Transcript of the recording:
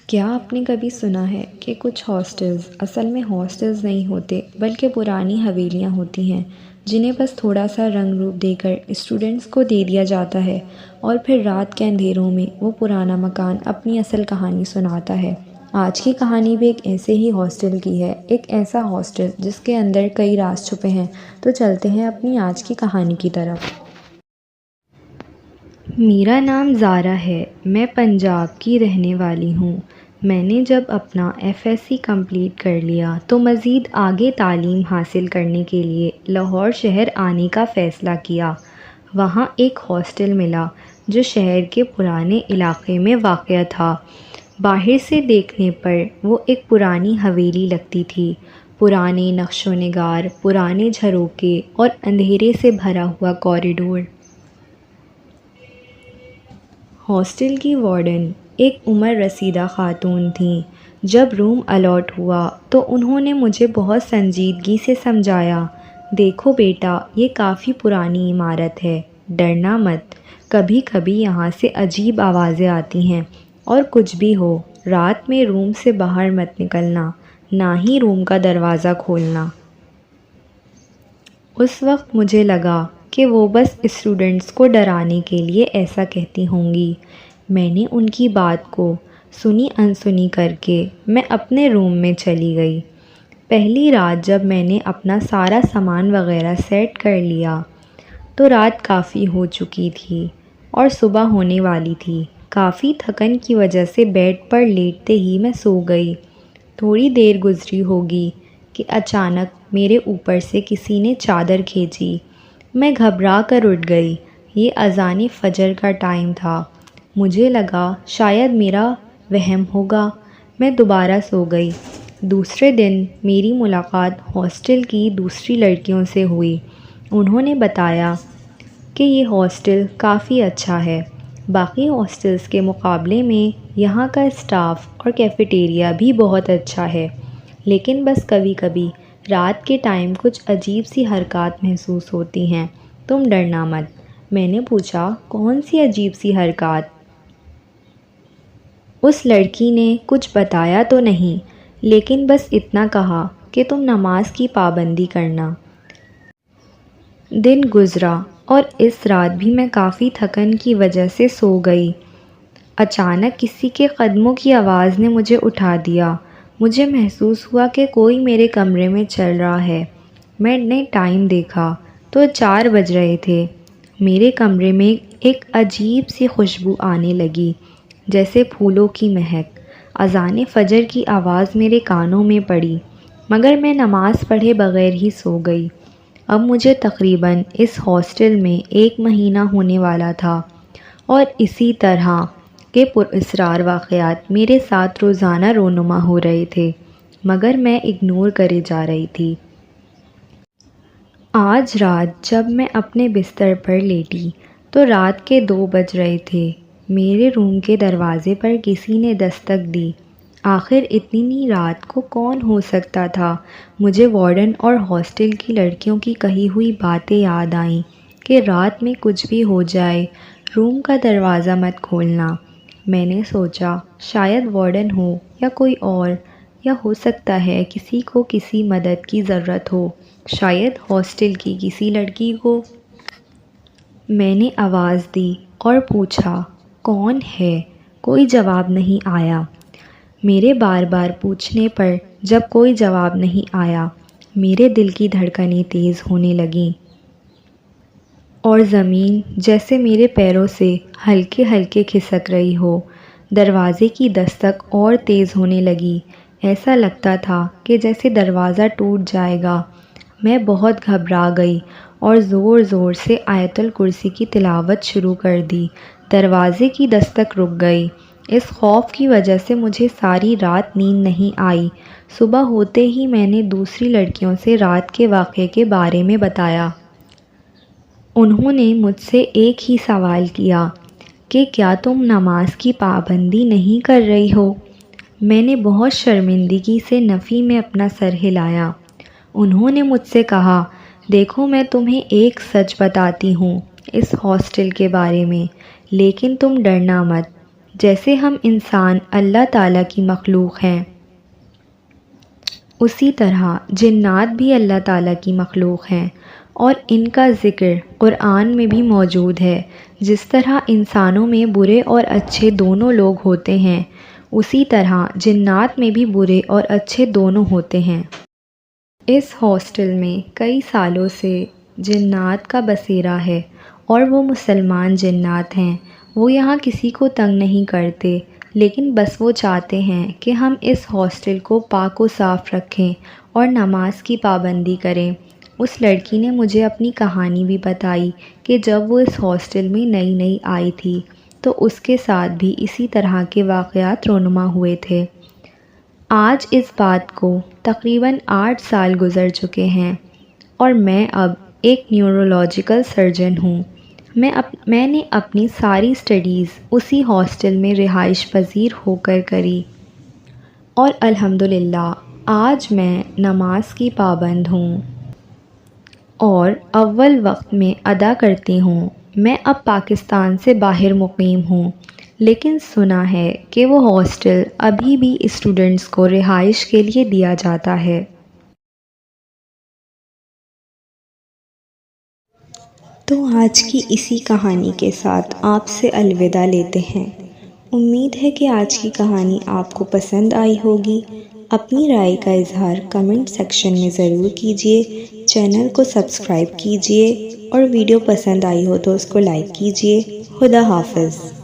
کیا آپ نے کبھی سنا ہے کہ کچھ ہاسٹلز اصل میں ہاسٹلز نہیں ہوتے بلکہ پرانی حویلیاں ہوتی ہیں جنہیں بس تھوڑا سا رنگ روپ دے کر اسٹوڈنٹس کو دے دیا جاتا ہے اور پھر رات کے اندھیروں میں وہ پرانا مکان اپنی اصل کہانی سناتا ہے۔ آج کی کہانی بھی ایک ایسے ہی ہاسٹل کی ہے، ایک ایسا ہاسٹل جس کے اندر کئی راز چھپے ہیں۔ تو چلتے ہیں اپنی آج کی کہانی کی طرف۔ میرا نام زارا ہے، میں پنجاب کی رہنے والی ہوں۔ میں نے جب اپنا FSc کمپلیٹ کر لیا تو مزید آگے تعلیم حاصل کرنے کے لیے لاہور شہر آنے کا فیصلہ کیا۔ وہاں ایک ہاسٹل ملا جو شہر کے پرانے علاقے میں واقع تھا۔ باہر سے دیکھنے پر وہ ایک پرانی حویلی لگتی تھی، پرانے نقش و نگار، پرانے جھروکے اور اندھیرے سے بھرا ہوا کوریڈور۔ ہاسٹل کی وارڈن ایک عمر رسیدہ خاتون تھیں۔ جب روم الاٹ ہوا تو انہوں نے مجھے بہت سنجیدگی سے سمجھایا، دیکھو بیٹا، یہ کافی پرانی عمارت ہے، ڈرنا مت، کبھی کبھی یہاں سے عجیب آوازیں آتی ہیں، اور کچھ بھی ہو رات میں روم سے باہر مت نکلنا، نہ ہی روم کا دروازہ کھولنا۔ اس وقت مجھے لگا کہ وہ بس اسٹوڈنٹس کو ڈرانے کے لیے ایسا کہتی ہوں گی۔ میں نے ان کی بات کو سنی انسنی کر کے میں اپنے روم میں چلی گئی۔ پہلی رات جب میں نے اپنا سارا سامان وغیرہ سیٹ کر لیا تو رات کافی ہو چکی تھی اور صبح ہونے والی تھی۔ کافی تھکن کی وجہ سے بیڈ پر لیٹتے ہی میں سو گئی۔ تھوڑی دیر گزری ہوگی کہ اچانک میرے اوپر سے کسی نے چادر کھینچی۔ میں گھبرا کر اٹھ گئی۔ یہ اذان فجر کا ٹائم تھا۔ مجھے لگا شاید میرا وہم ہوگا۔ میں دوبارہ سو گئی۔ دوسرے دن میری ملاقات ہاسٹل کی دوسری لڑکیوں سے ہوئی۔ انہوں نے بتایا کہ یہ ہاسٹل کافی اچھا ہے، باقی ہاسٹلز کے مقابلے میں یہاں کا اسٹاف اور کیفیٹیریا بھی بہت اچھا ہے، لیکن بس کبھی کبھی رات کے ٹائم کچھ عجیب سی حرکات محسوس ہوتی ہیں۔ تم ڈرنا مت۔ میں نے پوچھا، کون سی عجیب سی حرکات؟ اس لڑکی نے کچھ بتایا تو نہیں، لیکن بس اتنا کہا کہ تم نماز کی پابندی کرنا۔ دن گزرا اور اس رات بھی میں کافی تھکن کی وجہ سے سو گئی۔ اچانک کسی کے قدموں کی آواز نے مجھے اٹھا دیا۔ مجھے محسوس ہوا کہ کوئی میرے کمرے میں چل رہا ہے۔ میں نے ٹائم دیکھا تو 4 بج رہے تھے۔ میرے کمرے میں ایک عجیب سی خوشبو آنے لگی، جیسے پھولوں کی مہک۔ اذان فجر کی آواز میرے کانوں میں پڑی، مگر میں نماز پڑھے بغیر ہی سو گئی۔ اب مجھے تقریباً اس ہاسٹل میں 1 مہینہ ہونے والا تھا، اور اسی طرح کے پراسرار واقعات میرے ساتھ روزانہ رونما ہو رہے تھے، مگر میں اگنور کرے جا رہی تھی۔ آج رات جب میں اپنے بستر پر لیٹی تو رات کے 2 بج رہے تھے۔ میرے روم کے دروازے پر کسی نے دستک دی۔ آخر اتنی رات کو کون ہو سکتا تھا؟ مجھے وارڈن اور ہاسٹل کی لڑکیوں کی کہی ہوئی باتیں یاد آئیں کہ رات میں کچھ بھی ہو جائے، روم کا دروازہ مت کھولنا۔ میں نے سوچا شاید وارڈن ہو یا کوئی اور، یا ہو سکتا ہے کسی کو کسی مدد کی ضرورت ہو، شاید ہاسٹل کی کسی لڑکی کو۔ میں نے آواز دی اور پوچھا، کون ہے؟ کوئی جواب نہیں آیا۔ میرے بار بار پوچھنے پر جب کوئی جواب نہیں آیا، میرے دل کی دھڑکنیں تیز ہونے لگیں اور زمین جیسے میرے پیروں سے ہلکے ہلکے کھسک رہی ہو۔ دروازے کی دستک اور تیز ہونے لگی۔ ایسا لگتا تھا کہ جیسے دروازہ ٹوٹ جائے گا۔ میں بہت گھبرا گئی اور زور زور سے آیت الکرسی کی تلاوت شروع کر دی۔ دروازے کی دستک رک گئی۔ اس خوف کی وجہ سے مجھے ساری رات نیند نہیں آئی۔ صبح ہوتے ہی میں نے دوسری لڑکیوں سے رات کے واقعے کے بارے میں بتایا۔ انہوں نے مجھ سے ایک ہی سوال کیا کہ کیا تم نماز کی پابندی نہیں کر رہی ہو؟ میں نے بہت شرمندگی سے نفی میں اپنا سر ہلایا۔ انہوں نے مجھ سے کہا، دیکھو میں تمہیں ایک سچ بتاتی ہوں اس ہاسٹل کے بارے میں، لیکن تم ڈرنا مت۔ جیسے ہم انسان اللہ تعالیٰ کی مخلوق ہیں، اسی طرح جنات بھی اللہ تعالیٰ کی مخلوق ہیں، اور ان کا ذکر قرآن میں بھی موجود ہے۔ جس طرح انسانوں میں برے اور اچھے دونوں لوگ ہوتے ہیں، اسی طرح جنات میں بھی برے اور اچھے دونوں ہوتے ہیں۔ اس ہاسٹل میں کئی سالوں سے جنات کا بسیرا ہے، اور وہ مسلمان جنات ہیں۔ وہ یہاں کسی کو تنگ نہیں کرتے، لیکن بس وہ چاہتے ہیں کہ ہم اس ہاسٹل کو پاک و صاف رکھیں اور نماز کی پابندی کریں۔ اس لڑکی نے مجھے اپنی کہانی بھی بتائی کہ جب وہ اس ہاسٹل میں نئی نئی آئی تھی تو اس کے ساتھ بھی اسی طرح کے واقعات رونما ہوئے تھے۔ آج اس بات کو تقریباً 8 سال گزر چکے ہیں، اور میں اب ایک نیورولوجیکل سرجن ہوں۔ میں نے اپنی ساری سٹڈیز اسی ہاسٹل میں رہائش پذیر ہو کر کری، اور الحمدللہ آج میں نماز کی پابند ہوں اور اول وقت میں ادا کرتی ہوں۔ میں اب پاکستان سے باہر مقیم ہوں، لیکن سنا ہے کہ وہ ہاسٹل ابھی بھی اسٹوڈنٹس کو رہائش کے لیے دیا جاتا ہے۔ تو آج کی اسی کہانی کے ساتھ آپ سے الوداع لیتے ہیں۔ امید ہے کہ آج کی کہانی آپ کو پسند آئی ہوگی۔ اپنی رائے کا اظہار کمنٹ سیکشن میں ضرور کیجیے۔ چینل کو سبسکرائب کیجیے، اور ویڈیو پسند آئی ہو تو اس کو لائک کیجیے۔ خدا حافظ۔